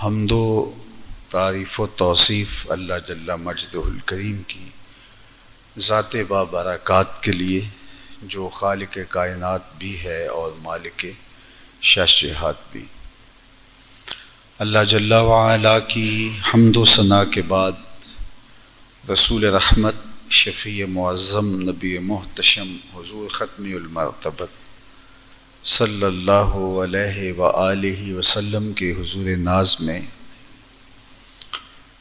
حمد و تعریف و توصیف اللہ جل مجدہ الکریم کی ذات بابرکات کے لیے، جو خالق کائنات بھی ہے اور مالک شاشہات بھی۔ اللہ جل وعلا کی حمد و ثنا کے بعد رسول رحمت، شفیع معظم، نبی محتشم، حضور ختم المرتبت صلی اللہ علیہ وآلہ وسلم کے حضور ناز میں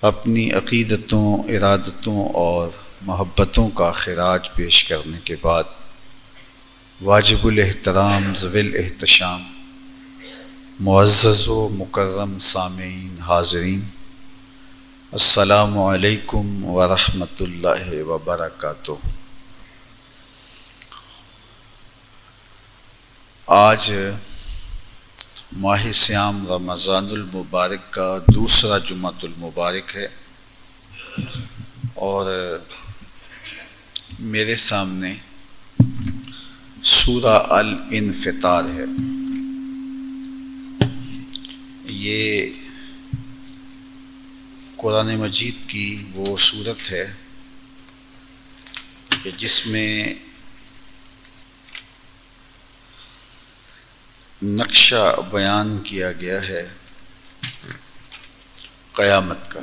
اپنی عقیدتوں، ارادتوں اور محبتوں کا خراج پیش کرنے کے بعد واجب الاحترام ذوی الاحتشام معزز و مکرم سامعین حاضرین، السلام علیکم ورحمۃ اللہ وبرکاتہ۔ آج ماہ صیام رمضان المبارک کا دوسرا جمعۃ المبارک ہے اور میرے سامنے سورہ الانفطار ہے۔ یہ قرآن مجید کی وہ سورت ہے کہ جس میں نقشہ بیان کیا گیا ہے قیامت کا۔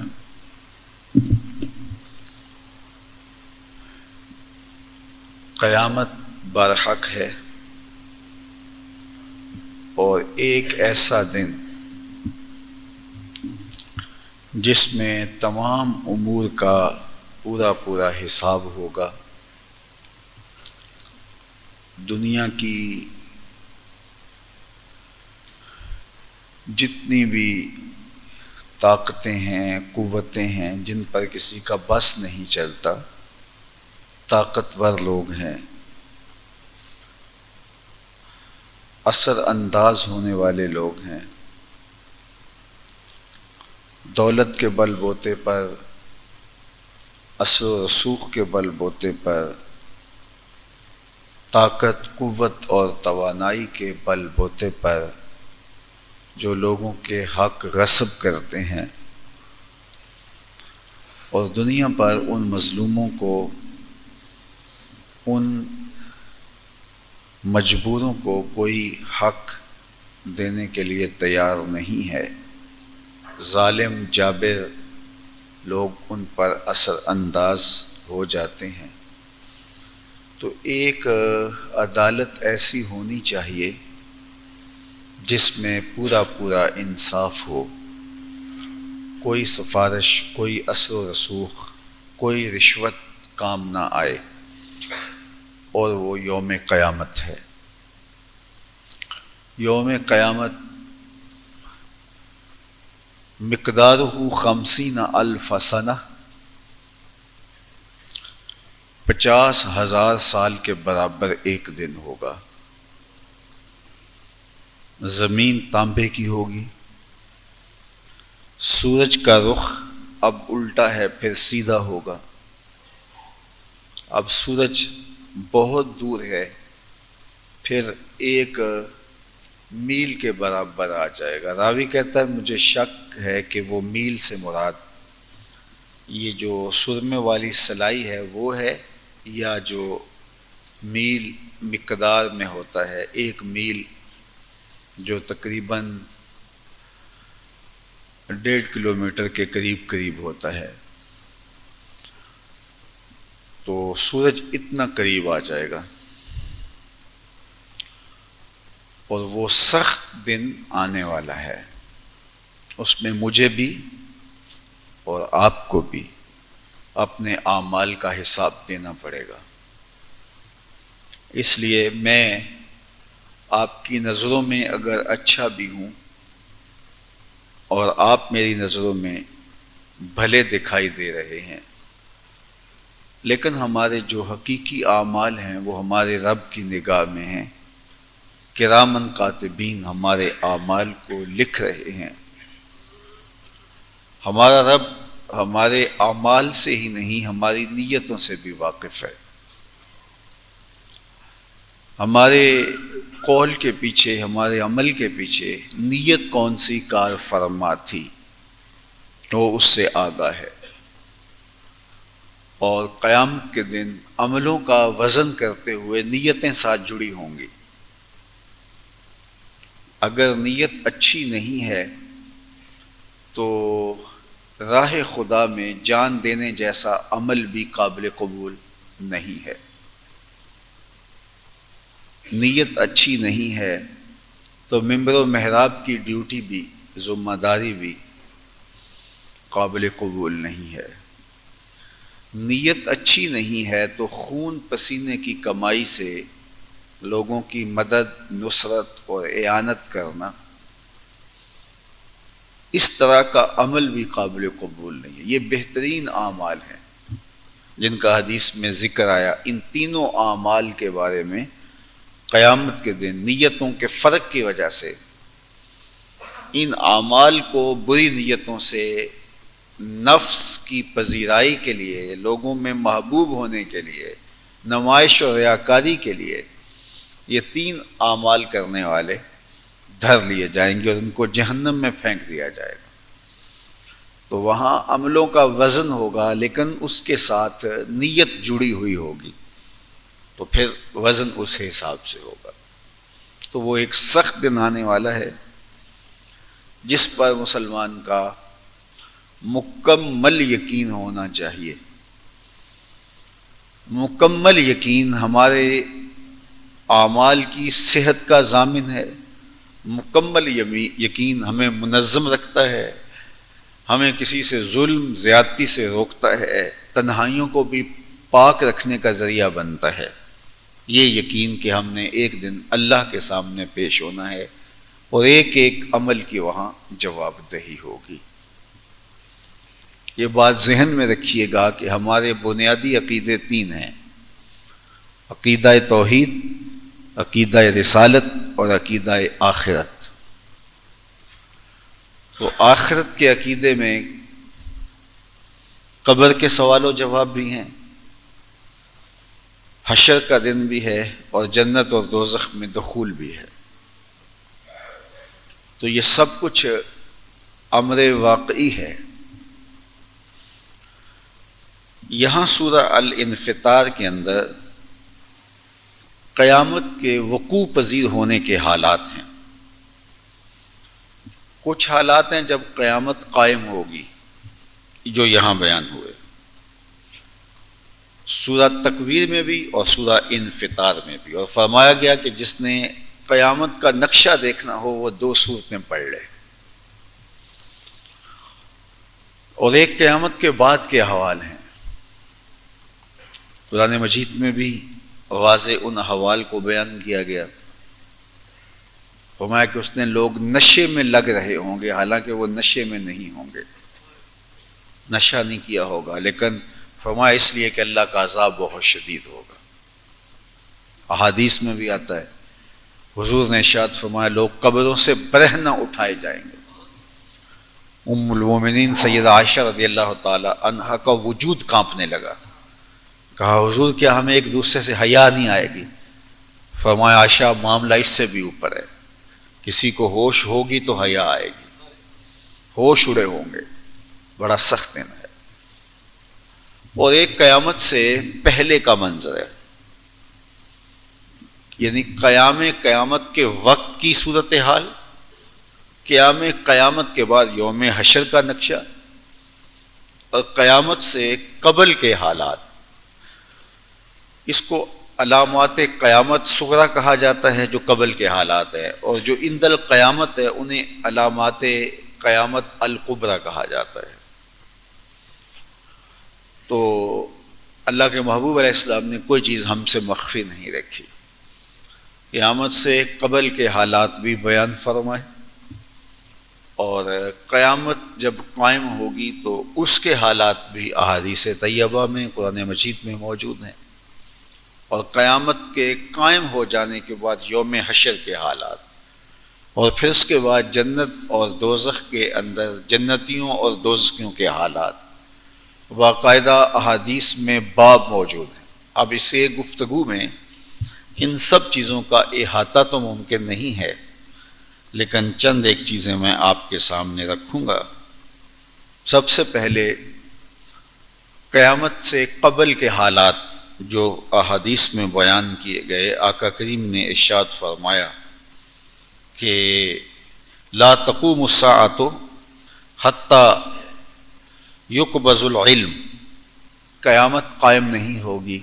قیامت برحق ہے اور ایک ایسا دن جس میں تمام امور کا پورا حساب ہوگا۔ دنیا کی جتنی بھی طاقتیں ہیں، قوتیں ہیں، جن پر کسی کا بس نہیں چلتا، طاقتور لوگ ہیں، اثر انداز ہونے والے لوگ ہیں، دولت کے بل بوتے پر، اثر و رسوخ کے بل بوتے پر، طاقت، قوت اور توانائی کے بل بوتے پر جو لوگوں کے حق غصب کرتے ہیں اور دنیا پر ان مظلوموں کو، ان مجبوروں کو کوئی حق دینے کے لیے تیار نہیں ہے، ظالم جابر لوگ ان پر اثر انداز ہو جاتے ہیں، تو ایک عدالت ایسی ہونی چاہیے جس میں پورا انصاف ہو، کوئی سفارش، کوئی اثر و رسوخ، کوئی رشوت کام نہ آئے، اور وہ یوم قیامت ہے۔ یوم قیامت مقدارہ 50,000 سنہ، 50,000 سال کے برابر ایک دن ہوگا۔ زمین تانبے کی ہوگی، سورج کا رخ اب الٹا ہے پھر سیدھا ہوگا، اب سورج بہت دور ہے، پھر ایک میل کے برابر آ جائے گا۔ راوی کہتا ہے مجھے شک ہے کہ وہ میل سے مراد یہ جو سرمے والی سلائی ہے وہ ہے، یا جو میل مقدار میں ہوتا ہے، ایک میل جو تقریباً 1.5 کلومیٹر کے قریب ہوتا ہے، تو سورج اتنا قریب آ جائے گا اور وہ سخت دن آنے والا ہے، اس میں مجھے بھی اور آپ کو بھی اپنے اعمال کا حساب دینا پڑے گا۔ اس لیے میں آپ کی نظروں میں اگر اچھا بھی ہوں اور آپ میری نظروں میں بھلے دکھائی دے رہے ہیں، لیکن ہمارے جو حقیقی اعمال ہیں وہ ہمارے رب کی نگاہ میں ہیں، کرامن کاتبین ہمارے اعمال کو لکھ رہے ہیں۔ ہمارا رب ہمارے اعمال سے ہی نہیں، ہماری نیتوں سے بھی واقف ہے۔ ہمارے قول کے پیچھے، ہمارے عمل کے پیچھے نیت کون سی کار فرما تھی، وہ اس سے آگاہ ہے، اور قیامت کے دن عملوں کا وزن کرتے ہوئے نیتیں ساتھ جڑی ہوں گی۔ اگر نیت اچھی نہیں ہے تو راہ خدا میں جان دینے جیسا عمل بھی قابل قبول نہیں ہے۔ نیت اچھی نہیں ہے تو ممبر و محراب کی ڈیوٹی بھی، ذمہ داری بھی قابل قبول نہیں ہے۔ نیت اچھی نہیں ہے تو خون پسینے کی کمائی سے لوگوں کی مدد، نصرت اور اعانت کرنا، اس طرح کا عمل بھی قابل قبول نہیں ہے۔ یہ بہترین اعمال ہیں جن کا حدیث میں ذکر آیا۔ ان تینوں اعمال کے بارے میں قیامت کے دن نیتوں کے فرق کی وجہ سے ان اعمال کو بری نیتوں سے نفس کی پذیرائی کے لیے، لوگوں میں محبوب ہونے کے لیے، نمائش اور ریاکاری کے لیے یہ تین اعمال کرنے والے دھر لیے جائیں گے اور ان کو جہنم میں پھینک دیا جائے گا۔ تو وہاں عملوں کا وزن ہوگا، لیکن اس کے ساتھ نیت جڑی ہوئی ہوگی، تو پھر وزن اس حساب سے ہوگا۔ تو وہ ایک سخت دن آنے والا ہے جس پر مسلمان کا مکمل یقین ہونا چاہیے۔ مکمل یقین ہمارے اعمال کی صحت کا ضامن ہے، مکمل یقین ہمیں منظم رکھتا ہے، ہمیں کسی سے ظلم زیادتی سے روکتا ہے، تنہائیوں کو بھی پاک رکھنے کا ذریعہ بنتا ہے۔ یہ یقین کہ ہم نے ایک دن اللہ کے سامنے پیش ہونا ہے اور ایک ایک عمل کی وہاں جواب دہی ہوگی۔ یہ بات ذہن میں رکھیے گا کہ ہمارے بنیادی عقیدے تین ہیں: عقیدہ توحید، عقیدہ رسالت اور عقیدہ آخرت۔ تو آخرت کے عقیدے میں قبر کے سوال و جواب بھی ہیں، حشر کا دن بھی ہے، اور جنت اور دوزخ میں دخول بھی ہے۔ تو یہ سب کچھ امر واقعی ہے۔ یہاں سورہ الانفطار کے اندر قیامت کے وقوع پذیر ہونے کے حالات ہیں۔ کچھ حالات ہیں جب قیامت قائم ہوگی جو یہاں بیان ہوئے، سورہ تکویر میں بھی اور سورہ انفطار میں بھی، اور فرمایا گیا کہ جس نے قیامت کا نقشہ دیکھنا ہو وہ دو صورتیں پڑھ لے۔ اور ایک قیامت کے بعد کے احوال ہیں۔ قرآن مجید میں بھی واضح ان احوال کو بیان کیا گیا، فرمایا کہ اس نے لوگ نشے میں لگ رہے ہوں گے، حالانکہ وہ نشے میں نہیں ہوں گے، نشہ نہیں کیا ہوگا، لیکن فرمایا اس لیے کہ اللہ کا عذاب بہت شدید ہوگا۔ احادیث میں بھی آتا ہے، حضور نے ارشاد فرمایا لوگ قبروں سے برہنہ اٹھائے جائیں گے۔ ام المومنین سیدہ عائشہ رضی اللہ تعالی عنہا کا وجود کانپنے لگا، کہا حضور کیا ہمیں ایک دوسرے سے حیا نہیں آئے گی؟ فرمایا عائشہ معاملہ اس سے بھی اوپر ہے، کسی کو ہوش ہوگی تو حیا آئے گی، ہوش اڑے ہوں گے، بڑا سخت دن ہے۔ اور ایک قیامت سے پہلے کا منظر ہے، یعنی قیامت کے وقت کی صورتحال، قیامت کے بعد یوم حشر کا نقشہ، اور قیامت سے قبل کے حالات۔ اس کو علامات قیامت صغریٰ کہا جاتا ہے جو قبل کے حالات ہیں، اور جو عند القیامت ہے انہیں علامات قیامت الکبریٰ کہا جاتا ہے۔ تو اللہ کے محبوب علیہ السلام نے کوئی چیز ہم سے مخفی نہیں رکھی، قیامت سے قبل کے حالات بھی بیان فرمائے، اور قیامت جب قائم ہوگی تو اس کے حالات بھی احادیث طیبہ میں، قرآن مجید میں موجود ہیں، اور قیامت کے قائم ہو جانے کے بعد یوم حشر کے حالات، اور پھر اس کے بعد جنت اور دوزخ کے اندر جنتیوں اور دوزخیوں کے حالات، باقاعدہ احادیث میں باب موجود ہیں۔ اب اس گفتگو میں ان سب چیزوں کا احاطہ تو ممکن نہیں ہے، لیکن چند ایک چیزیں میں آپ کے سامنے رکھوں گا سب سے پہلے قیامت سے قبل کے حالات جو احادیث میں بیان کیے گئے، آقا کریم نے ارشاد فرمایا کہ لا تقوم الساعۃ حتی یقبض العلم، قیامت قائم نہیں ہوگی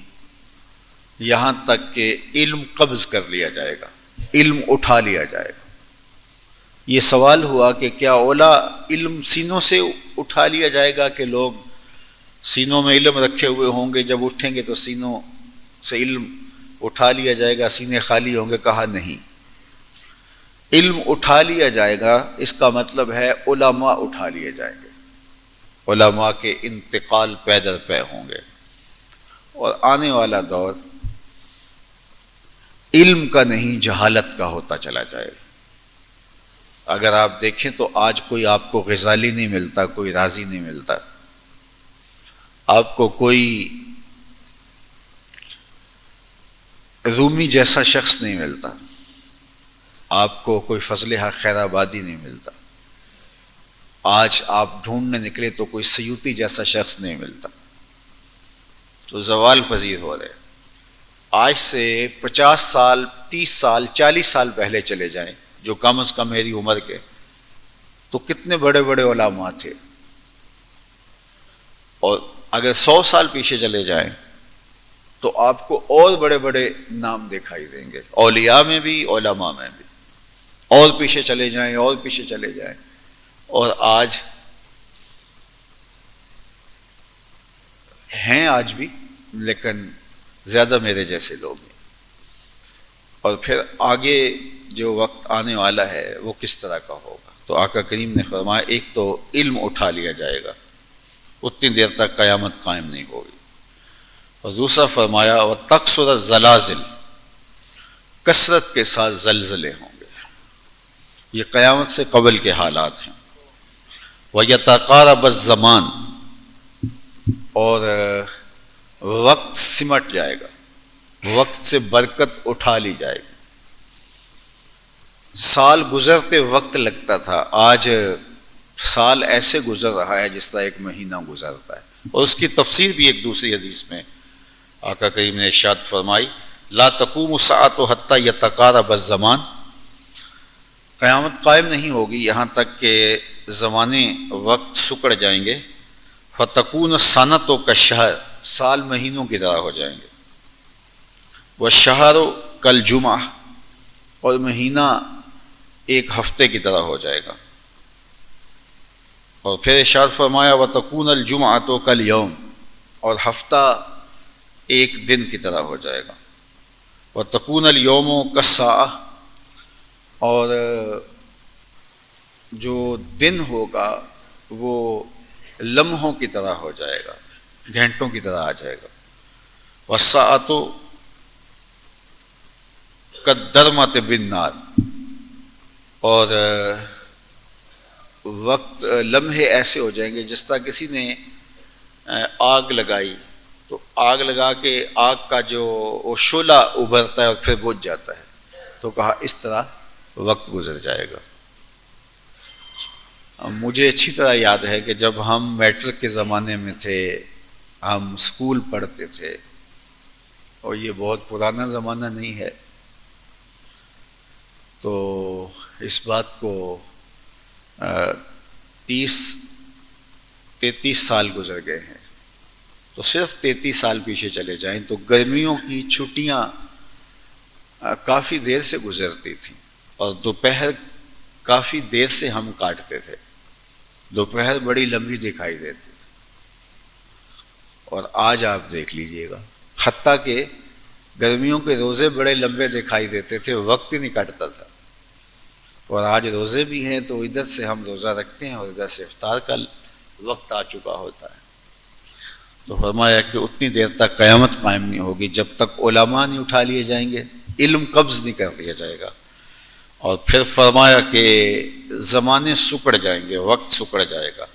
یہاں تک کہ علم قبض کر لیا جائے گا، علم اٹھا لیا جائے گا۔ یہ سوال ہوا کہ کیا اولا علم سینوں سے اٹھا لیا جائے گا کہ لوگ سینوں میں علم رکھے ہوئے ہوں گے، جب اٹھیں گے تو سینوں سے علم اٹھا لیا جائے گا، سینے خالی ہوں گے؟ کہا نہیں، علم اٹھا لیا جائے گا اس کا مطلب ہے علماء اٹھا لیے جائیں گے، علماء کے انتقال پے در پے ہوں گے، اور آنے والا دور علم کا نہیں جہالت کا ہوتا چلا جائے گا۔ اگر آپ دیکھیں تو آج کوئی آپ کو غزالی نہیں ملتا، کوئی رازی نہیں ملتا، آپ کو کوئی رومی جیسا شخص نہیں ملتا، آپ کو کوئی فضل حق خیر آبادی نہیں ملتا، آج آپ ڈھونڈنے نکلے تو کوئی سیوطی جیسا شخص نہیں ملتا، تو زوال پذیر ہو رہے۔ آج سے 50 سال 30 سال 40 سال پہلے چلے جائیں، جو کم از کم میری عمر کے، تو کتنے بڑے بڑے علماء تھے، اور اگر 100 سال پیچھے چلے جائیں تو آپ کو اور بڑے بڑے نام دکھائی دیں گے، اولیاء میں بھی علماء میں بھی، اور پیچھے چلے جائیں اور پیچھے چلے جائیں، اور آج ہیں، آج بھی، لیکن زیادہ میرے جیسے لوگ ہیں۔ اور پھر آگے جو وقت آنے والا ہے وہ کس طرح کا ہوگا؟ تو آقا کریم نے فرمایا ایک تو علم اٹھا لیا جائے گا، اتنی دیر تک قیامت قائم نہیں ہوگی، اور دوسرا فرمایا وَتَقْصُرَ الزَّلَازِلُ، کثرت کے ساتھ زلزلے ہوں گے، یہ قیامت سے قبل کے حالات ہیں۔ وَيَتَقَارَبَ الزَّمَانُ، اور وقت سمٹ جائے گا، وقت سے برکت اٹھا لی جائے گی۔ سال گزرتے وقت لگتا تھا، آج سال ایسے گزر رہا ہے جس طرح ایک مہینہ گزرتا ہے، اور اس کی تفسیر بھی ایک دوسری حدیث میں آقا کریم نے ارشاد فرمائی لا تقوم الساعۃ حتی یتقارب الزمان، قیامت قائم نہیں ہوگی یہاں تک کہ زمانے وقت سکڑ جائیں گے، فتکون السنۃ کالشہر، سال مہینوں کی طرح ہو جائیں گے، والشہر کالجمعہ، اور مہینہ ایک ہفتے کی طرح ہو جائے گا، اور پھر ارشاد فرمایا وتکون الجمعۃ کالیوم، اور ہفتہ ایک دن کی طرح ہو جائے گا، وتکون الیوم کالساعہ، اور جو دن ہوگا وہ لمحوں کی طرح ہو جائے گا، گھنٹوں کی طرح آ جائے گا، والساعۃ کالدرمۃ بالنار، اور وقت لمحے ایسے ہو جائیں گے جس طرح کسی نے آگ لگائی تو آگ لگا کے آگ کا جو وہ شعلہ ابھرتا ہے اور پھر بجھ جاتا ہے، تو کہا اس طرح وقت گزر جائے گا۔ مجھے اچھی طرح یاد ہے کہ جب ہم میٹرک کے زمانے میں تھے، ہم اسکول پڑھتے تھے، اور یہ بہت پرانا زمانہ نہیں ہے، تو اس بات کو 33 سال گزر گئے ہیں، تو صرف 33 سال پیچھے چلے جائیں تو گرمیوں کی چھٹیاں کافی دیر سے گزرتی تھیں، اور دوپہر کافی دیر سے ہم کاٹتے تھے، دوپہر بڑی لمبی دکھائی دیتی تھی، اور آج آپ دیکھ لیجئے گا، حتیٰ کہ گرمیوں کے روزے بڑے لمبے دکھائی دیتے تھے، وقت ہی نہیں کٹتا تھا، اور آج روزے بھی ہیں تو ادھر سے ہم روزہ رکھتے ہیں اور ادھر سے افطار کا وقت آ چکا ہوتا ہے۔ تو فرمایا کہ اتنی دیر تک قیامت قائم نہیں ہوگی جب تک علماء نہیں اٹھا لیے جائیں گے، علم قبض نہیں کر لیا جائے گا، اور پھر فرمایا کہ زمانے سکڑ جائیں گے، وقت سکڑ جائے گا،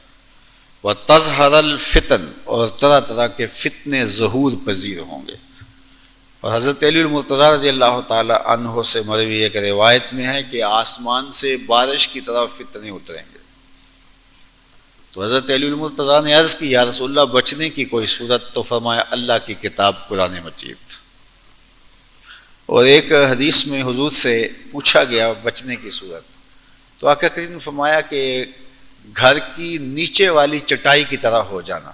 وَتَظْهَرَ الْفِتَنُ، اور طرح طرح کے فتنے ظہور پذیر ہوں گے۔ اور حضرت علی المرتضیٰ رضی اللہ تعالی عنہ سے مروی ایک روایت میں ہے کہ آسمان سے بارش کی طرح فتنے اتریں گے، تو حضرت علی المرتضیٰ نے عرض کی یا رسول اللہ بچنے کی کوئی صورت؟ تو فرمایا اللہ کی کتاب قرآن مجید۔ اور ایک حدیث میں حضور سے پوچھا گیا بچنے کی صورت، تو آقا کریم نے فرمایا کہ گھر کی نیچے والی چٹائی کی طرح ہو جانا۔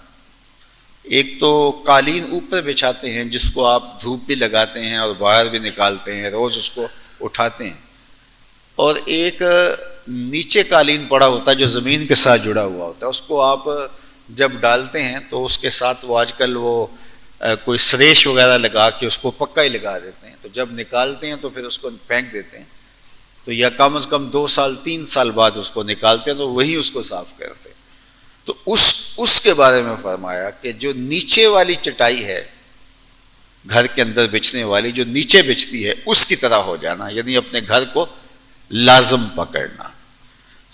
ایک تو قالین اوپر بچھاتے ہیں جس کو آپ دھوپ بھی لگاتے ہیں اور باہر بھی نکالتے ہیں، روز اس کو اٹھاتے ہیں، اور ایک نیچے قالین پڑا ہوتا ہے جو زمین کے ساتھ جڑا ہوا ہوتا ہے، اس کو آپ جب ڈالتے ہیں تو اس کے ساتھ وہ آج کل وہ کوئی سریش وغیرہ لگا کے اس کو پکا ہی لگا دیتے ہیں، تو جب نکالتے ہیں تو پھر اس کو پھینک دیتے ہیں، تو یا کم از کم 2 سال 3 سال بعد اس کو نکالتے ہیں تو وہی اس کو صاف کرتے ہیں۔ تو اس کے بارے میں فرمایا کہ جو نیچے والی چٹائی ہے گھر کے اندر بچھنے والی، جو نیچے بچتی ہے اس کی طرح ہو جانا، یعنی اپنے گھر کو لازم پکڑنا،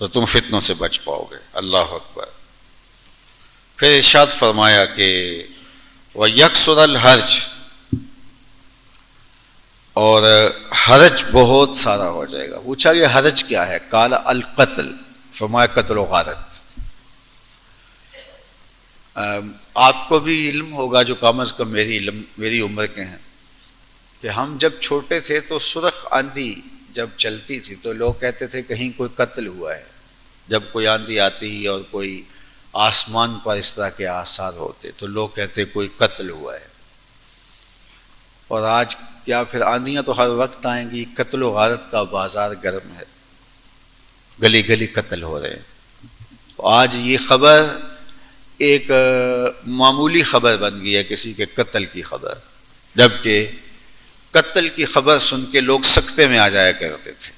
تو تم فتنوں سے بچ پاؤ گے۔ اللہ اکبر۔ پھر ارشاد فرمایا کہ وَيَكْسُرَ الْحَرْجِ، اور حرج بہت سارا ہو جائے گا۔ پوچھا کہ حرج کیا ہے؟ قال القتل، فرمایا قتل و غارت۔ آپ کو بھی علم ہوگا جو کم از کم میری عمر کے ہیں کہ ہم جب چھوٹے تھے تو سرخ آندھی جب چلتی تھی تو لوگ کہتے تھے کہیں کوئی قتل ہوا ہے۔ جب کوئی آندھی آتی اور کوئی آسمان پر اس طرح کے آثار ہوتے تو لوگ کہتے کوئی قتل ہوا ہے۔ اور آج کیا پھر آندھیاں تو ہر وقت آئیں گی، قتل و غارت کا بازار گرم ہے، گلی گلی قتل ہو رہے ہیں۔ آج یہ خبر ایک معمولی خبر بن گئی ہے، کسی کے قتل کی خبر، جبکہ قتل کی خبر سن کے لوگ سکتے میں آ جایا کرتے تھے،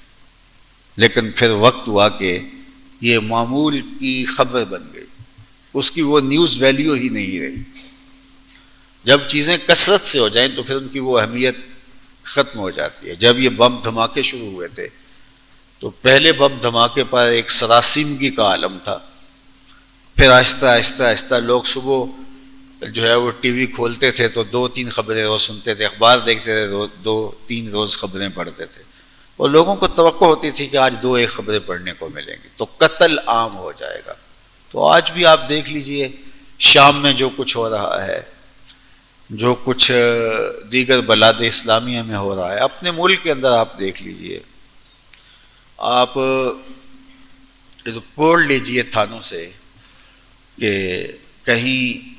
لیکن پھر وقت ہوا کہ یہ معمول کی خبر بن گئی، اس کی وہ نیوز ویلیو ہی نہیں رہی۔ جب چیزیں کثرت سے ہو جائیں تو پھر ان کی وہ اہمیت ختم ہو جاتی ہے۔ جب یہ بم دھماکے شروع ہوئے تھے تو پہلے بم دھماکے پر ایک سراسیمگی کا عالم تھا، پھر آہستہ آہستہ آہستہ لوگ صبح جو ہے وہ ٹی وی کھولتے تھے تو 2-3 خبریں روز سنتے تھے، اخبار دیکھتے تھے 2-3 روز خبریں پڑھتے تھے، اور لوگوں کو توقع ہوتی تھی کہ آج 2-1 خبریں پڑھنے کو ملیں گی، تو قتل عام ہو جائے گا۔ تو آج بھی آپ دیکھ لیجئے شام میں جو کچھ ہو رہا ہے، جو کچھ دیگر بلاد اسلامیہ میں ہو رہا ہے، اپنے ملک کے اندر آپ دیکھ لیجئے، آپ رپورٹ لیجئے تھانوں سے کہ کہیں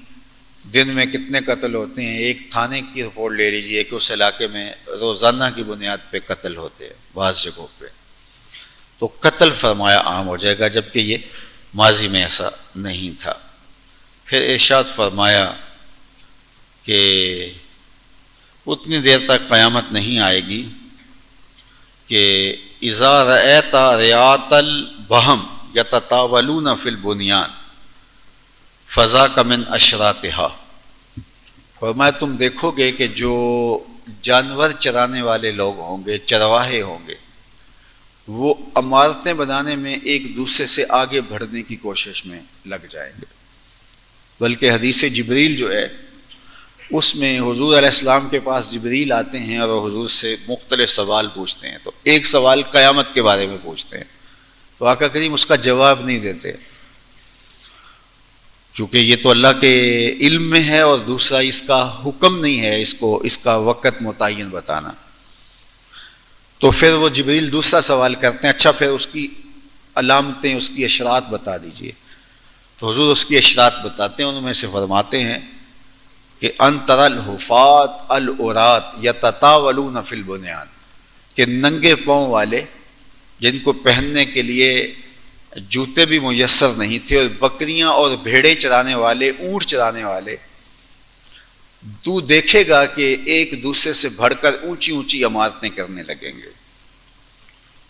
دن میں کتنے قتل ہوتے ہیں۔ ایک تھانے کی رپورٹ لے لیجئے کہ اس علاقے میں روزانہ کی بنیاد پہ قتل ہوتے ہیں بعض جگہوں پہ، تو قتل فرمایا عام ہو جائے گا، جبکہ یہ ماضی میں ایسا نہیں تھا۔ پھر ارشاد فرمایا کہ اتنی دیر تک قیامت نہیں آئے گی کہ اذا رأیت رعاة البہم یتطاولون فی البنیان فذاک من اشراطها، فرمایا تم دیکھو گے کہ جو جانور چرانے والے لوگ ہوں گے، چرواہے ہوں گے، وہ عمارتیں بنانے میں ایک دوسرے سے آگے بڑھنے کی کوشش میں لگ جائیں گے۔ بلکہ حدیث جبریل جو ہے اس میں حضور علیہ السلام کے پاس جبریل آتے ہیں اور حضور سے مختلف سوال پوچھتے ہیں، تو ایک سوال قیامت کے بارے میں پوچھتے ہیں تو آقا کریم اس کا جواب نہیں دیتے، چونکہ یہ تو اللہ کے علم میں ہے، اور دوسرا اس کا حکم نہیں ہے اس کا وقت متعین بتانا۔ تو پھر وہ جبریل دوسرا سوال کرتے ہیں، اچھا پھر اس کی علامتیں، اس کی اشراط بتا دیجئے۔ تو حضور اس کی اشراط بتاتے ہیں، ان میں سے فرماتے ہیں کہ ان تری الحفاۃ العراۃ یتطاولون فی البنیان، کہ ننگے پاؤں والے جن کو پہننے کے لیے جوتے بھی میسر نہیں تھے، اور بکریاں اور بھیڑیں چرانے والے، اونٹ چرانے والے، تو دیکھے گا کہ ایک دوسرے سے بڑھ کر اونچی اونچی عمارتیں کرنے لگیں گے۔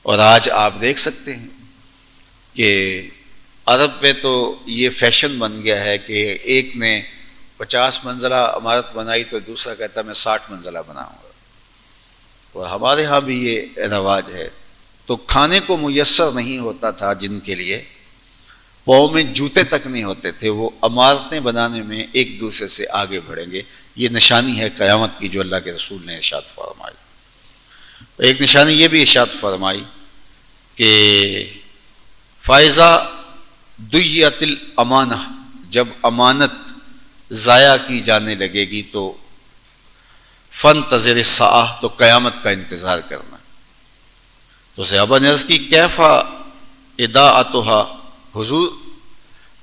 اور آج آپ دیکھ سکتے ہیں کہ عرب میں تو یہ فیشن بن گیا ہے کہ ایک نے 50 منزلہ عمارت بنائی تو دوسرا کہتا میں 60 منزلہ بناؤں گا، اور ہمارے ہاں بھی یہ رواج ہے۔ تو کھانے کو میسر نہیں ہوتا تھا جن کے لیے پاؤں میں جوتے تک نہیں ہوتے تھے، وہ عمارتیں بنانے میں ایک دوسرے سے آگے بڑھیں گے۔ یہ نشانی ہے قیامت کی جو اللہ کے رسول نے ارشاد فرمائی۔ ایک نشانی یہ بھی ارشاد فرمائی کہ فائزہ دیت الامانہ، جب امانت ضائع کی جانے لگے گی تو فانتظر الساعہ، تو قیامت کا انتظار کرنا۔ تو صحابہ نے عرض کی کیفا اضاعتھا، حضور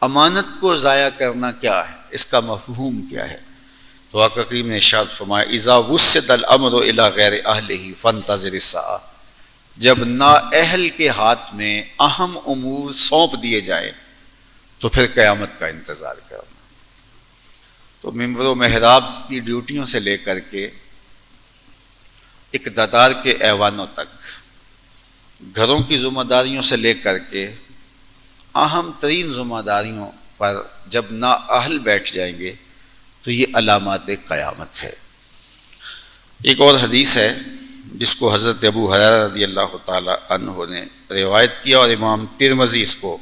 امانت کو ضائع کرنا کیا ہے، اس کا مفہوم کیا ہے؟ تو آقا کریم نے ارشاد فرمایا اذا وسد الامر الی غیر اہلہ فانتظر الساعہ، جب نااہل کے ہاتھ میں اہم امور سونپ دیے جائیں تو پھر قیامت کا انتظار کرنا۔ تو ممبر و محراب کی ڈیوٹیوں سے لے کر کے اقتدار کے ایوانوں تک، گھروں کی ذمہ داریوں سے لے کر کے اہم ترین ذمہ داریوں پر جب نااہل بیٹھ جائیں گے تو یہ علامات قیامت ہے۔ ایک اور حدیث ہے جس کو حضرت ابو ہریرہ رضی اللہ تعالی عنہ نے روایت کیا، اور امام ترمذی اس کو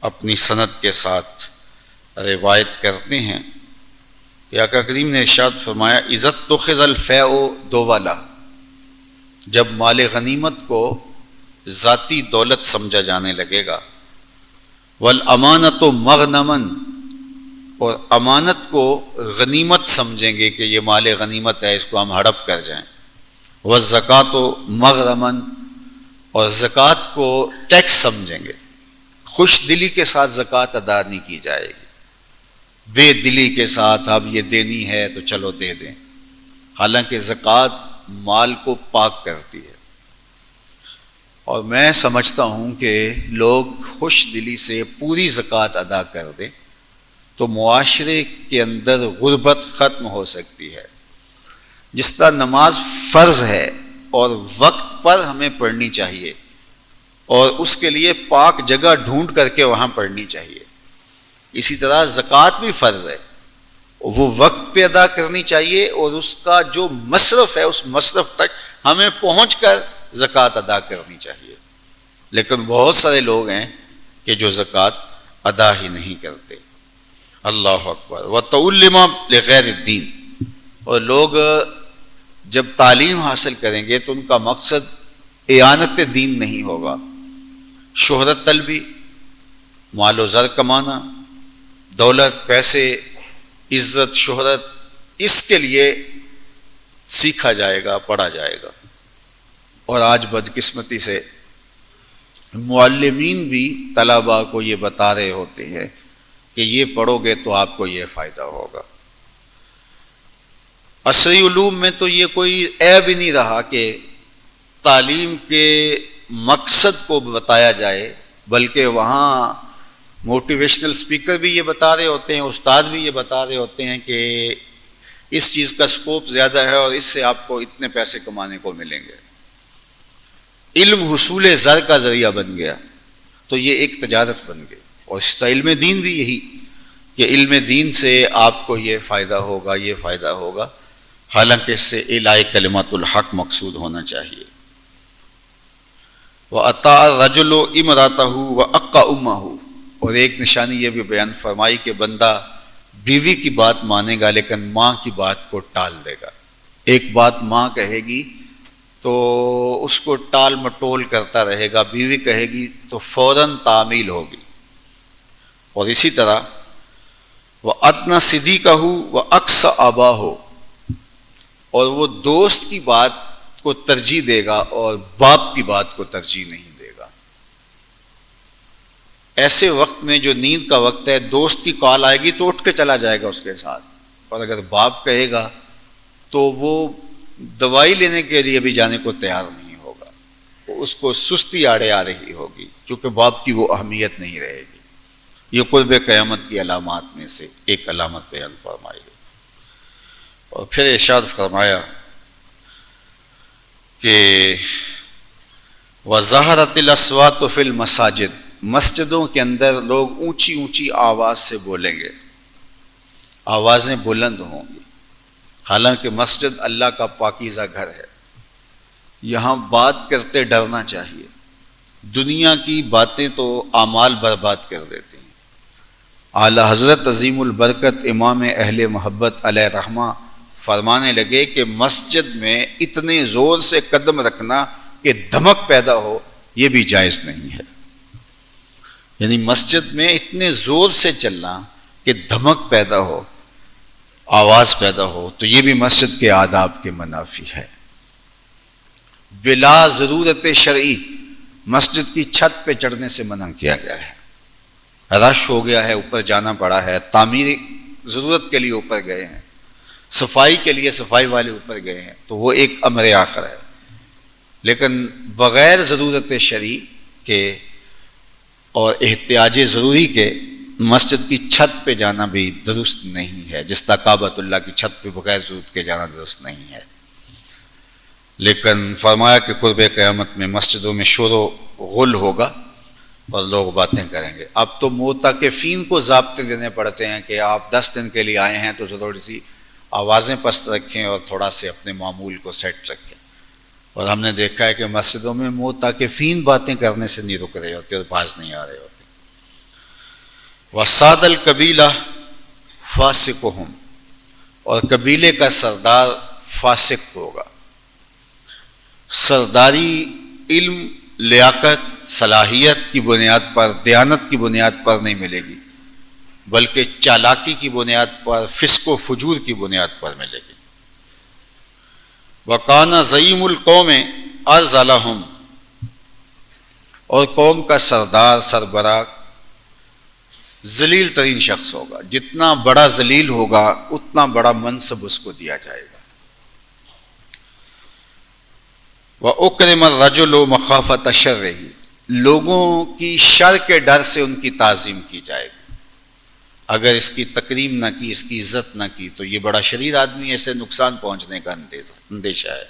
اپنی سند کے ساتھ روایت کرتے ہیں کہ آقا کریم نے ارشاد فرمایا اذا اتخذ الفیء دولا، جب مال غنیمت کو ذاتی دولت سمجھا جانے لگے گا، والامانۃ مغنما، اور امانت کو غنیمت سمجھیں گے کہ یہ مال غنیمت ہے، اس کو ہم ہڑپ کر جائیں، والزکوٰۃ مغرما، اور زکوٰۃ کو ٹیکس سمجھیں گے، خوش دلی کے ساتھ زکوٰۃ ادا نہیں کی جائے گی، بے دلی کے ساتھ اب یہ دینی ہے تو چلو دے دیں، حالانکہ زکوٰۃ مال کو پاک کرتی ہے۔ اور میں سمجھتا ہوں کہ لوگ خوش دلی سے پوری زکوٰۃ ادا کر دیں تو معاشرے کے اندر غربت ختم ہو سکتی ہے۔ جس طرح نماز فرض ہے اور وقت پر ہمیں پڑھنی چاہیے، اور اس کے لیے پاک جگہ ڈھونڈ کر کے وہاں پڑھنی چاہیے، اسی طرح زکوٰۃ بھی فرض ہے، وہ وقت پہ ادا کرنی چاہیے، اور اس کا جو مصرف ہے اس مصرف تک ہمیں پہنچ کر زکوٰۃ ادا کرنی چاہیے۔ لیکن بہت سارے لوگ ہیں کہ جو زکوٰۃ ادا ہی نہیں کرتے۔ اللہ اکبر۔ وَتَعُلِّمَ لِغَيْرِ الدِّينِ، اور لوگ جب تعلیم حاصل کریں گے تو ان کا مقصد اعانت دین نہیں ہوگا، شہرت طلبی، مال و زر کمانا، دولت، پیسے، عزت، شہرت، اس کے لیے سیکھا جائے گا، پڑھا جائے گا۔ اور آج بدقسمتی سے معلمین بھی طلباء کو یہ بتا رہے ہوتے ہیں کہ یہ پڑھو گے تو آپ کو یہ فائدہ ہوگا۔ عصری علوم میں تو یہ کوئی عیب ہی نہیں رہا کہ تعلیم کے مقصد کو بتایا جائے، بلکہ وہاں موٹیویشنل اسپیکر بھی یہ بتا رہے ہوتے ہیں، استاد بھی یہ بتا رہے ہوتے ہیں کہ اس چیز کا سکوپ زیادہ ہے اور اس سے آپ کو اتنے پیسے کمانے کو ملیں گے۔ علم حصول زر کا ذریعہ بن گیا تو یہ ایک تجارت بن گئی، اور اس کا علم دین بھی یہی کہ علم دین سے آپ کو یہ فائدہ ہوگا، یہ فائدہ ہوگا، حالانکہ اس سے اعلاء کلمۃ الحق مقصود ہونا چاہیے۔ وَأَطَاعَ الرَّجُلُ امْرَأَتَهُ وَأَقَّ أُمَّهُ، اور ایک نشانی یہ بھی بیان فرمائی کہ بندہ بیوی کی بات مانے گا لیکن ماں کی بات کو ٹال دے گا۔ ایک بات ماں کہے گی تو اس کو ٹال مٹول کرتا رہے گا، بیوی کہے گی تو فوراً تعمیل ہوگی۔ اور اسی طرح وَأَدْنَى صِدِيقَهُ وَأَقْصَى آبَاهُ، اور وہ دوست کی بات کو ترجیح دے گا اور باپ کی بات کو ترجیح نہیں دے گا۔ ایسے وقت میں جو نیند کا وقت ہے، دوست کی کال آئے گی تو اٹھ کے چلا جائے گا اس کے ساتھ، اور اگر باپ کہے گا تو وہ دوائی لینے کے لیے بھی جانے کو تیار نہیں ہوگا، اس کو سستی آڑے آ رہی ہوگی کیونکہ باپ کی وہ اہمیت نہیں رہے گی۔ یہ قرب قیامت کی علامات میں سے ایک علامت بیان فرمائی گئی۔ اور پھر ارشاد فرمایا کہ وَظَهَرَتِ الْأَصْوَاتُ فِي الْمَسَاجِدِ، مسجدوں کے اندر لوگ اونچی اونچی آواز سے بولیں گے، آوازیں بلند ہوں گی، حالانکہ مسجد اللہ کا پاکیزہ گھر ہے، یہاں بات کرتے ڈرنا چاہیے۔ دنیا کی باتیں تو اعمال برباد کر دیتی ہیں۔ اعلی حضرت عظیم البرکت امام اہل محبت علیہ رحمہ فرمانے لگے کہ مسجد میں اتنے زور سے قدم رکھنا کہ دھمک پیدا ہو، یہ بھی جائز نہیں ہے۔ یعنی مسجد میں اتنے زور سے چلنا کہ دھمک پیدا ہو، آواز پیدا ہو، تو یہ بھی مسجد کے آداب کے منافی ہے۔ بلا ضرورت شرعی مسجد کی چھت پہ چڑھنے سے منع کیا گیا ہے۔ رش ہو گیا ہے، اوپر جانا پڑا ہے، تعمیر ضرورت کے لیے اوپر گئے ہیں، صفائی کے لیے صفائی والے اوپر گئے ہیں، تو وہ ایک امر آخر ہے، لیکن بغیر ضرورت شرعی کے اور احتیاج ضروری کے مسجد کی چھت پہ جانا بھی درست نہیں ہے، جس طرح کعبۃ اللہ کی چھت پہ بغیر ضرورت کے جانا درست نہیں ہے۔ لیکن فرمایا کہ قرب قیامت میں مسجدوں میں شور و غل ہوگا اور لوگ باتیں کریں گے۔ اب تو معتکفین کو ضابطے دینے پڑتے ہیں کہ آپ 10 دن کے لیے آئے ہیں تو تھوڑی سی آوازیں پست رکھیں اور تھوڑا سے اپنے معمول کو سیٹ رکھیں، اور ہم نے دیکھا ہے کہ مسجدوں میں معتکفین باتیں کرنے سے نہیں رک رہے ہوتے اور باز نہیں آ رہے ہوتے۔ وَسَادَ الْقَبِيلَةُ فَاسِقُهُمْ، اور قبیلے کا سردار فاسق ہوگا۔ سرداری علم، لیاقت، صلاحیت کی بنیاد پر، دیانت کی بنیاد پر نہیں ملے گی، بلکہ چالاکی کی بنیاد پر، فسق و فجور کی بنیاد پر ملے گی۔ وَقَانَ زَعِيمُ الْقَوْمِ أَرْذَلَهُمْ، اور قوم کا سردار، سربراہ ذلیل ترین شخص ہوگا۔ جتنا بڑا ذلیل ہوگا اتنا بڑا منصب اس کو دیا جائے گا۔ وَأُكْرِمَ الرَّجُلُ مَخَافَةَ شَرِّهِ، لوگوں کی شر کے ڈر سے ان کی تعظیم کی جائے گی۔ اگر اس کی تکریم نہ کی، اس کی عزت نہ کی، تو یہ بڑا شریر آدمی ہے، اسے نقصان پہنچنے کا اندیشہ ہے،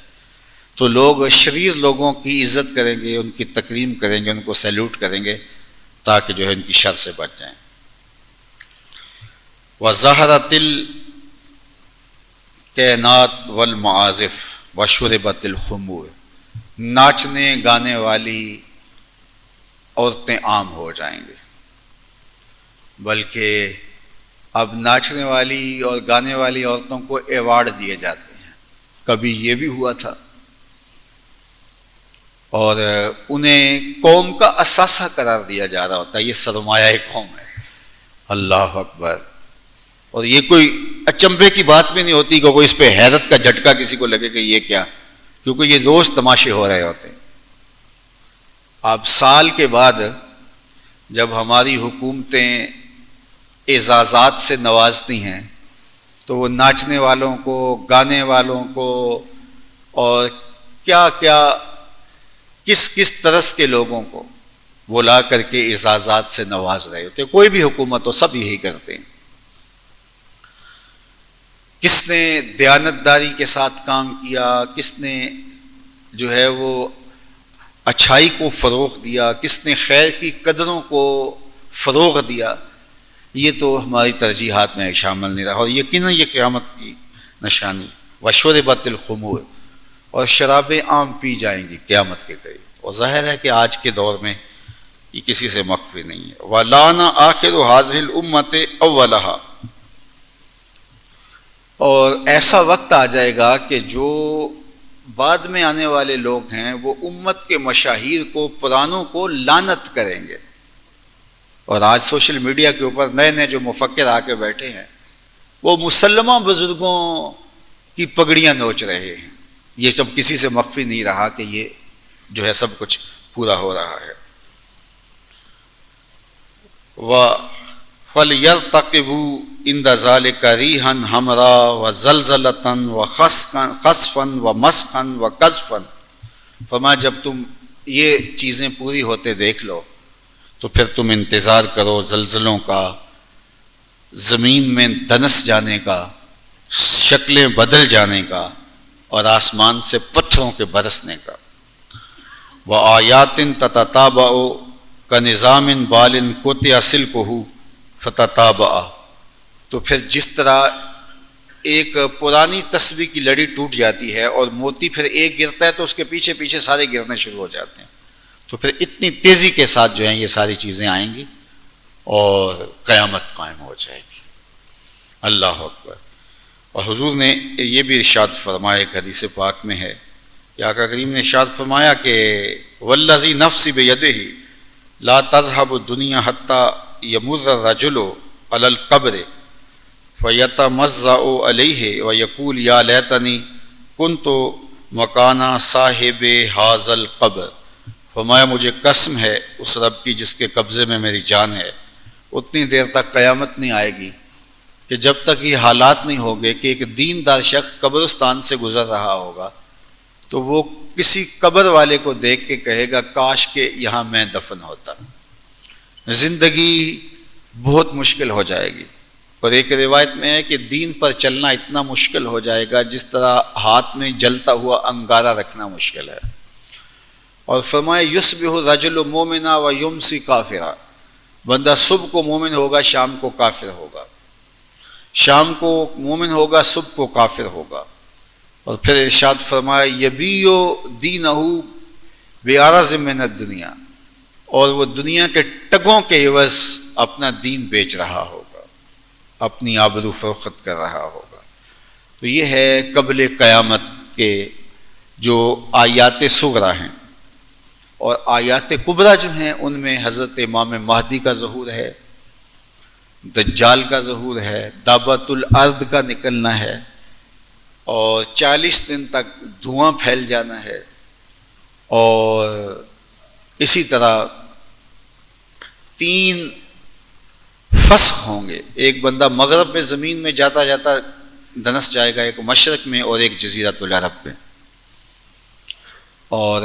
تو لوگ شریر لوگوں کی عزت کریں گے، ان کی تکریم کریں گے، ان کو سیلوٹ کریں گے تاکہ جو ہے ان کی شر سے بچ جائیں۔ وَظَهَرَتِ الْكَيْنَاتُ وَالْمَعَازِفُ وَشُرِبَتِ الْخُمُورُ، ناچنے گانے والی عورتیں عام ہو جائیں گے، بلکہ اب ناچنے والی اور گانے والی عورتوں کو ایوارڈ دیے جاتے ہیں۔ کبھی یہ بھی ہوا تھا، اور انہیں قوم کا اثاثہ قرار دیا جا رہا ہوتا ہے، یہ سرمایہ قوم ہے۔ اللہ اکبر۔ اور یہ کوئی اچنبے کی بات بھی نہیں ہوتی کہ کوئی اس پہ حیرت کا جھٹکا کسی کو لگے کہ یہ کیا، کیونکہ یہ روز تماشے ہو رہے ہوتے ہیں۔ اب سال کے بعد جب ہماری حکومتیں اعزازات سے نوازتی ہیں تو وہ ناچنے والوں کو، گانے والوں کو، اور کیا کیا کس کس طرز کے لوگوں کو بلا کر کے اعزازات سے نواز رہے ہوتے ہیں۔ کوئی بھی حکومت ہو، سب یہی کرتے ہیں۔ کس نے دیانتداری کے ساتھ کام کیا، کس نے جو ہے وہ اچھائی کو فروغ دیا، کس نے خیر کی قدروں کو فروغ دیا، یہ تو ہماری ترجیحات میں شامل نہیں رہا، اور یقیناً یہ قیامت کی نشانی۔ وَشُرِبَتِ الْخُمُورُ، اور شرابیں عام پی جائیں گی قیامت کے قریب، اور ظاہر ہے کہ آج کے دور میں یہ کسی سے مخفی نہیں ہے۔ وَلَعَنَ آخِرُ هَٰذِهِ الْأُمَّةِ أَوَّلَهَا، اور ایسا وقت آ جائے گا کہ جو بعد میں آنے والے لوگ ہیں وہ امت کے مشاہیر کو، پرانوں کو لعنت کریں گے۔ اور آج سوشل میڈیا کے اوپر نئے نئے جو مفکر آ کے بیٹھے ہیں وہ مسلمہ بزرگوں کی پگڑیاں نوچ رہے ہیں۔ یہ سب کسی سے مخفی نہیں رہا کہ یہ جو ہے سب کچھ پورا ہو رہا ہے۔ فَلْيَرْتَقِبُوا عِنْدَ ذَلِكَ رِيحًا حَمْرَاءَ وَزَلْزَلَةً وَخَسْفًا وَمَسْخًا وَقَذْفًا، فرمایا جب تم یہ چیزیں پوری ہوتے دیکھ لو تو پھر تم انتظار کرو زلزلوں کا، زمین میں دنس جانے کا، شکلیں بدل جانے کا، اور آسمان سے پتھروں کے برسنے کا۔ وَآيَاتٍ تَتَتَابَعُ كَنِظَامٍ بَالٍ قُطِعَ سِلْكُهُ فَتَتَابَعَ، تو پھر جس طرح ایک پرانی تسبیح کی لڑی ٹوٹ جاتی ہے اور موتی پھر ایک گرتا ہے تو اس کے پیچھے پیچھے سارے گرنے شروع ہو جاتے ہیں، تو پھر اتنی تیزی کے ساتھ جو ہیں یہ ساری چیزیں آئیں گی اور قیامت قائم ہو جائے گی۔ اللہ اکبر۔ اور حضور نے یہ بھی ارشاد فرمایا، ایک حدیث پاک میں ہے کہ آقا کریم نے ارشاد فرمایا کہ والذی نفسی بیدہ، لا تذهب الدنيا حتى يمر الرجل على القبر فيتمزع عليه ويقول يا ليتني كنت مکان صاحب هذا القبر. فرمایا مجھے قسم ہے اس رب کی جس کے قبضے میں میری جان ہے، اتنی دیر تک قیامت نہیں آئے گی کہ جب تک یہ حالات نہیں ہوگے کہ ایک دیندار شخص قبرستان سے گزر رہا ہوگا تو وہ کسی قبر والے کو دیکھ کے کہے گا کاش کہ یہاں میں دفن ہوتا. زندگی بہت مشکل ہو جائے گی. اور ایک روایت میں ہے کہ دین پر چلنا اتنا مشکل ہو جائے گا جس طرح ہاتھ میں جلتا ہوا انگارہ رکھنا مشکل ہے. اور فرمایا یصبح الرجل مومنا و یمسی کافرا، بندہ صبح کو مومن ہوگا شام کو کافر ہوگا، شام کو مومن ہوگا صبح کو کافر ہوگا. اور پھر ارشاد فرمایا یبیع دینہ بعرض من الدنیا، اور وہ دنیا کے ٹگوں کے عوض اپنا دین بیچ رہا ہوگا، اپنی آبرو فروخت کر رہا ہوگا. تو یہ ہے قبل قیامت کے جو آیات صغریٰ ہیں. اور آیات کبریٰ جو ہیں ان میں حضرت امام مہدی کا ظہور ہے، دجال کا ظہور ہے، دابۃ الارض کا نکلنا ہے، اور 40 دن تک دھواں پھیل جانا ہے. اور اسی طرح 3 فسخ ہوں گے. ایک بندہ مغرب میں زمین میں جاتا جاتا دنس جائے گا، ایک مشرق میں اور ایک جزیرۃ العرب میں. اور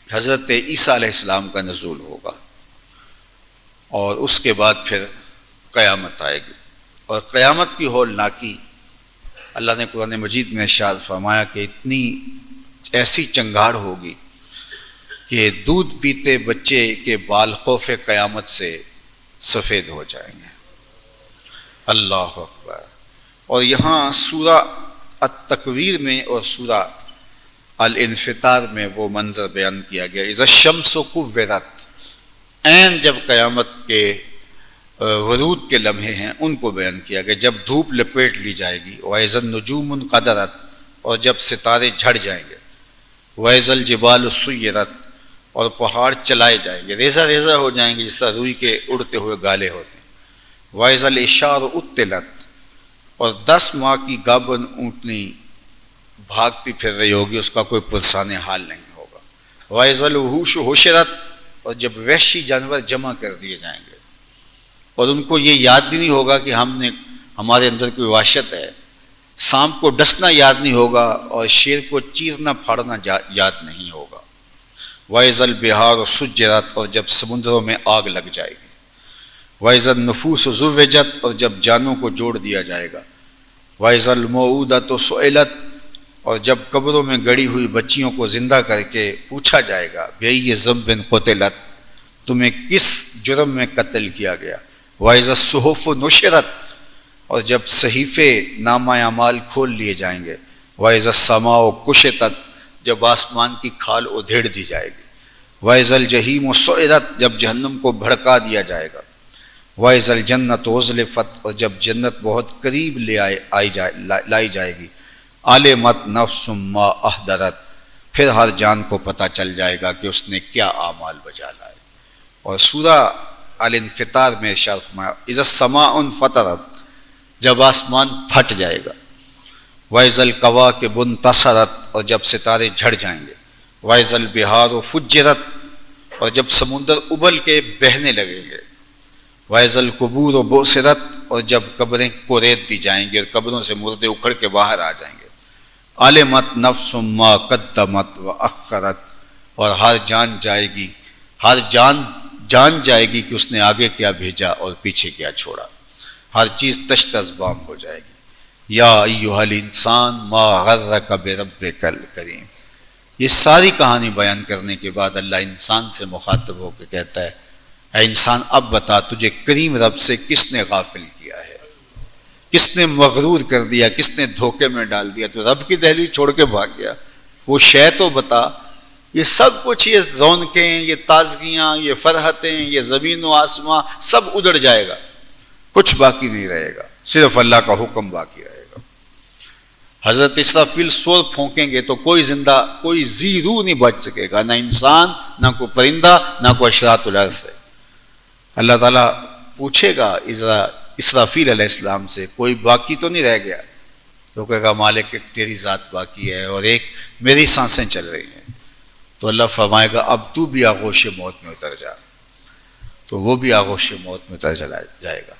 حضرت عیسیٰ علیہ السلام کا نزول ہوگا، اور اس کے بعد پھر قیامت آئے گی. اور قیامت کی ہولناکی اللہ نے قرآن مجید میں ارشاد فرمایا کہ اتنی ایسی چنگاڑ ہوگی کہ دودھ پیتے بچے کے بال خوف قیامت سے سفید ہو جائیں گے. اللہ اکبر. اور یہاں سورہ التکویر میں اور سورہ الانفطار میں وہ منظر بیان کیا گیا اذا الشمس کورت، عین جب قیامت کے ورود کے لمحے ہیں ان کو بیان کیا گیا، جب دھوپ لپیٹ لی جائے گی. وَإِذَا النُّجُومُ انقَدَرَتْ، اور جب ستارے جھڑ جائیں گے. وَإِذَا الْجِبَالُ سُيِّرَتْ، اور پہاڑ چلائے جائیں گے، ریزہ ریزہ ہو جائیں گے جس طرح روئی کے اڑتے ہوئے گالے ہوتے ہیں. وَإِذَا الْعِشَارُ عُطِّلَتْ، اور 10 ماہ کی گابن اونٹنی بھاگتی پھر رہی ہوگی، اس کا کوئی پرسان حال نہیں ہوگا. وَإِذَا الْوُحُوشُ حُشِرَتْ، اور جب وحشی جانور جمع کر دیے جائیں گے اور ان کو یہ یاد بھی نہیں ہوگا کہ ہمارے اندر کوئی وحشت ہے. سانپ کو ڈسنا یاد نہیں ہوگا اور شیر کو چیرنا پھاڑنا یاد نہیں ہوگا. وَإِذَا الْبِحَارُ سُجِّرَتْ، اور جب سمندروں میں آگ لگ جائے گی. وَإِذَا النُّفُوسُ زُوِّجَتْ، اور جب جانوں کو جوڑ دیا جائے گا. وَإِذَا الْمَوْءُودَةُ سُئِلَتْ، اور جب قبروں میں گڑی ہوئی بچیوں کو زندہ کر کے پوچھا جائے گا بِأَيِّ ذَنبٍ قُتِلَتْ، تمہیں کس جرم میں قتل کیا گیا. وَإِذَا الصُّحُفُ نُشِرَتْ، اور جب صحیفے نامہ اعمال کھول لیے جائیں گے. وَإِذَا السَّمَاءُ كُشِطَتْ، جب آسمان کی کھال ادھیڑ دی جائے گی. وَإِذَا الْجَحِيمُ سُعِرَتْ، جب جہنم کو بھڑکا دیا جائے گا. وَإِذَا الْجَنَّةُ أُزْلِفَتْ، اور جب جنت بہت قریب لائی جائے گی. عَلِمَتْ نَفْسٌ مَّا أَحْضَرَتْ، پھر ہر جان کو پتہ چل جائے گا کہ اس نے کیا اعمال بجا لائے. اور سورہ الانفطار میں ارشاد فرمایا اذا السماء انفطرت، جب آسمان پھٹ جائے گا. وَإِذَا الْكَوَاكِبُ انتَثَرَتْ، اور جب ستارے جھڑ جائیں گے. وَإِذَا الْبِحَارُ فُجِّرَتْ، اور جب سمندر ابل کے بہنے لگیں گے. وَإِذَا الْقُبُورُ بُعْثِرَتْ، اور جب قبریں کوریت دی جائیں گی اور قبروں سے مردے اکھڑ کے باہر آ جائیں گے. عَلِمَتْ نَفْسٌ مَّا قَدَّمَتْ وَأَخَّرَتْ، اور ہر جان جائے گی، ہر جان جائے گی کہ اس نے آگے کیا بھیجا اور پیچھے کیا چھوڑا. ہر چیز تشت ازبام ہو جائے گی. یا ایھا الانسان ما غرک بربک الکریم. یہ ساری کہانی بیان کرنے کے بعد اللہ انسان سے مخاطب ہو کے کہتا ہے اے انسان اب بتا تجھے کریم رب سے کس نے غافل کیا ہے، کس نے مغرور کر دیا، کس نے دھوکے میں ڈال دیا. تو رب کی دہلیز چھوڑ کے بھاگ گیا. وہ شے تو بتا. یہ سب کچھ، یہ رونقیں، یہ تازگیاں، یہ فرحتیں، یہ زمین و آسمان سب اجڑ جائے گا، کچھ باقی نہیں رہے گا، صرف اللہ کا حکم باقی رہے گا. حضرت اسرافیل سور پھونکیں گے تو کوئی زی روح نہیں بچ سکے گا، نہ انسان، نہ کوئی پرندہ، نہ کوئی اشراط الارض سے۔ اللہ تعالیٰ پوچھے گا اسرافیل علیہ السلام سے، کوئی باقی تو نہیں رہ گیا؟ تو کہے گا مالک ایک تیری ذات باقی ہے اور ایک میری سانسیں چل رہی ہیں۔ تو اللہ فرمائے گا اب تو بھی آغوش موت میں اتر جا، تو وہ بھی آغوش موت میں اتر چلا جائے گا۔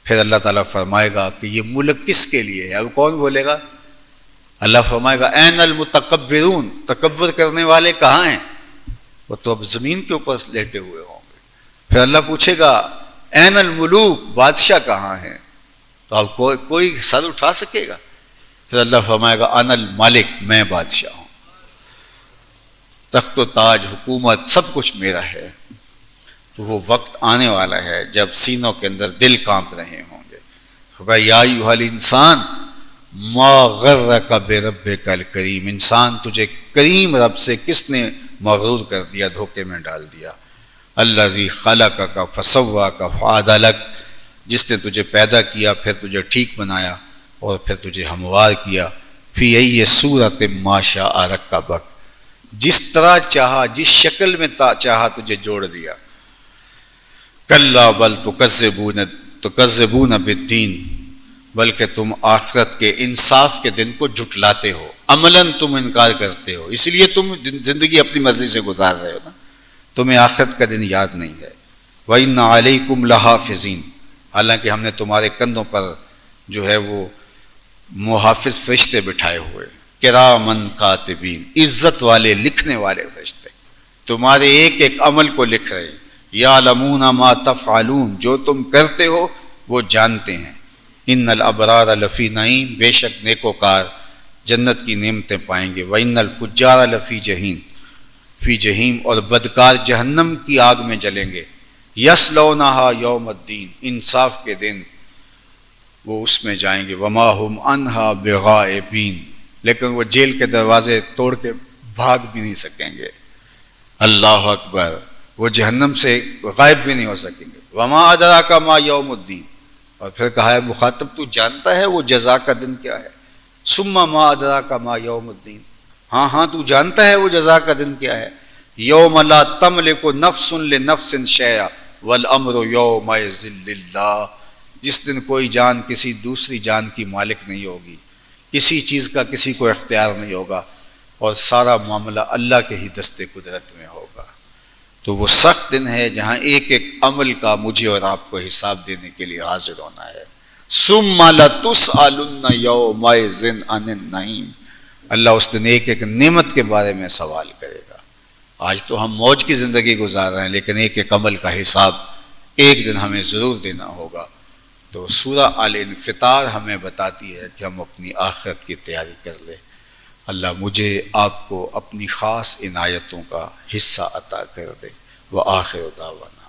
پھر اللہ تعالیٰ فرمائے گا کہ یہ ملک کس کے لیے ہے؟ اب کون بولے گا؟ اللہ فرمائے گا این المتکبرون، تکبر کرنے والے کہاں ہیں؟ وہ تو اب زمین کے اوپر لیٹے ہوئے ہوں گے۔ پھر اللہ پوچھے گا این الملوک، بادشاہ کہاں ہیں؟ تو اب کوئی سر اٹھا سکے گا؟ پھر اللہ فرمائے گا انا المالک، میں بادشاہ ہوں، تخت و تاج، حکومت، سب کچھ میرا ہے۔ تو وہ وقت آنے والا ہے جب سینوں کے اندر دل کانپ رہے ہوں گے۔ فرمایا یا ایھا الانسان ما غرک بربک الکریم، انسان تجھے کریم رب سے کس نے مغرور کر دیا، دھوکے میں ڈال دیا؟ الذی خلقک فسواک فعدلک، جس نے تجھے پیدا کیا پھر تجھے ٹھیک بنایا اور پھر تجھے ہموار کیا۔ فی ای صورت ما شاء رکبک، جس طرح چاہا، جس شکل میں چاہا تجھے جوڑ دیا۔ کلا بل تکذبون بالدین، بلکہ تم آخرت کے انصاف کے دن کو جھٹلاتے ہو، عملاً تم انکار کرتے ہو، اس لیے تم زندگی اپنی مرضی سے گزار رہے ہو نا، تمہیں آخرت کا دن یاد نہیں ہے۔ وَإِنَّ عَلَيْكُمْ لَحَافِظِينَ، حالانکہ ہم نے تمہارے کندھوں پر جو ہے وہ محافظ فرشتے بٹھائے ہوئے، کرامن کاتبین، عزت والے لکھنے والے فرشتے، تمہارے ایک ایک عمل کو لکھ رہے ہیں۔ یعلمون ما تفعلون، جو تم کرتے ہو وہ جانتے ہیں۔ ان الابرار لفی نعیم، بے شک نیکوکار جنت کی نعمتیں پائیں گے۔ وان الفجار لفی جہیم، فی جہیم، اور بدکار جہنم کی آگ میں جلیں گے۔ یصلونھا یوم الدین، انصاف کے دن وہ اس میں جائیں گے۔ وما ہم عنہا بغائبین، لیکن وہ جیل کے دروازے توڑ کے بھاگ بھی نہیں سکیں گے۔ اللہ اکبر، وہ جہنم سے غائب بھی نہیں ہو سکیں گے۔ وما ادراک ما یوم الدین، اور پھر کہا ہے مخاطب تو جانتا ہے وہ جزا کا دن کیا ہے؟ ثم ما ادراک ما یوم الدین، ہاں تو جانتا ہے وہ جزا کا دن کیا ہے؟ یوم لا تملک نفس لنفس شیئا والامر یومئذ للہ، جس دن کوئی جان کسی دوسری جان کی مالک نہیں ہوگی، کسی چیز کا کسی کو اختیار نہیں ہوگا، اور سارا معاملہ اللہ کے ہی دستے قدرت میں ہوگا۔ تو وہ سخت دن ہے جہاں ایک ایک عمل کا مجھے اور آپ کو حساب دینے کے لیے حاضر ہونا ہے۔ ثم لتسألن یومئذ عن النعیم، اللہ اس دن ایک ایک نعمت کے بارے میں سوال کرے گا۔ آج تو ہم موج کی زندگی گزار رہے ہیں، لیکن ایک ایک عمل کا حساب ایک دن ہمیں ضرور دینا ہوگا۔ تو سورہ الانفطار ہمیں بتاتی ہے کہ ہم اپنی آخرت کی تیاری کر لیں۔ اللہ مجھے آپ کو اپنی خاص عنایتوں کا حصہ عطا کر دے۔ وآخر دعوانا